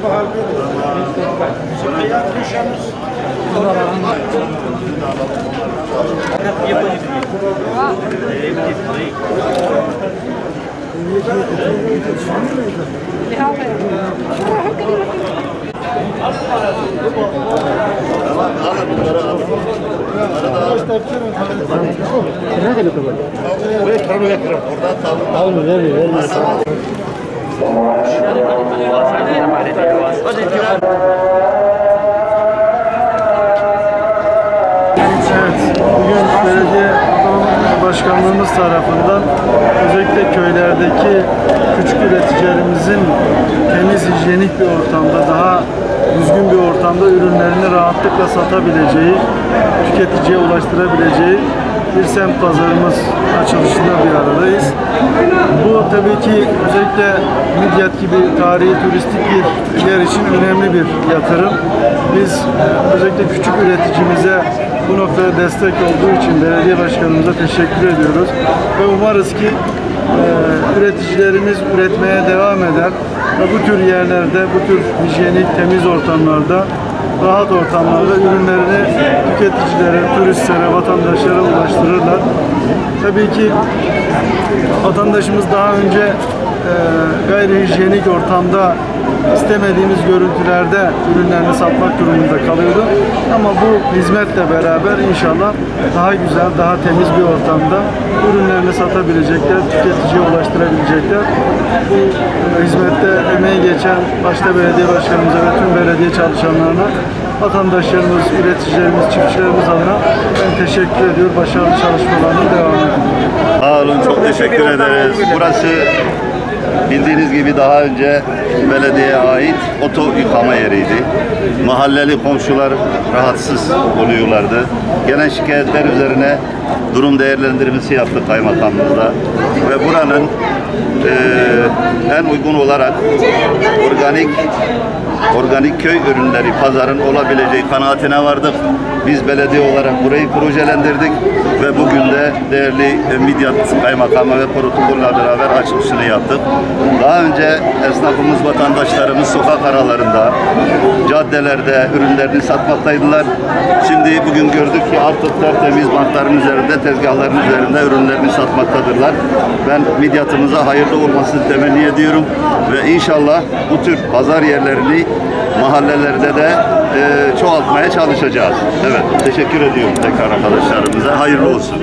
bahar bugün belediye başkanlığımız tarafından özellikle köylerdeki küçük üreticilerimizin temiz, hijyenik bir ortamda, daha düzgün bir ortamda ürünlerini rahatlıkla satabileceği, tüketiciye ulaştırabileceği bir semt pazarımız açılışında bir aradayız. Bu tabii ki özellikle Midyat gibi tarihi, turistik bir yer için önemli bir yatırım. Biz özellikle küçük üreticimize bu noktada destek olduğu için belediye başkanımıza teşekkür ediyoruz. Ve umarız ki üreticilerimiz üretmeye devam eder ve bu tür yerlerde, bu tür hijyenik, temiz ortamlarda, rahat ortamlarda ürünlerini tüketicilere, turistlere, vatandaşlara ulaştırırlar. Tabii ki vatandaşımız daha önce gayri hijyenik ortamda istemediğimiz görüntülerde ürünlerini satmak durumunda kalıyordu. Ama bu hizmetle beraber inşallah daha güzel, daha temiz bir ortamda ürünlerini satabilecekler, tüketiciye ulaştırabilecekler. Bu hizmette emeği geçen başta belediye başkanımıza ve tüm belediye çalışanlarına, vatandaşlarımız, üreticilerimiz, çiftçilerimiz adına ben teşekkür ediyorum. Başarılı çalışmalarının devamı. Sağ olun, çok teşekkür ederiz. Burası bildiğiniz gibi daha önce belediyeye ait oto yıkama yeriydi. Mahalleli komşular rahatsız oluyorlardı. Gelen şikayetler üzerine durum değerlendirmesi yaptık kaymakamımızla ve buranın en uygun olarak organik köy ürünleri pazarın olabileceği kanaatine vardık. Biz belediye olarak burayı projelendirdik ve bugün de değerli Midyat Kaymakamı ve protokolle beraber açılışını yaptık. Daha önce esnafımız, vatandaşlarımız sokak aralarında, caddelerde ürünlerini satmaktaydılar. Şimdi bugün gördük ki artık tertemiz bankların üzerinde, tezgahların üzerinde ürünlerini satmaktadırlar. Ben Midyat'ımıza hayırlı olmasını temenni ediyorum ve inşallah bu tür pazar yerlerini mahallelerde de çoğaltmaya çalışacağız. Evet, teşekkür ediyorum tekrar arkadaşlarımıza. Hayırlı olsun.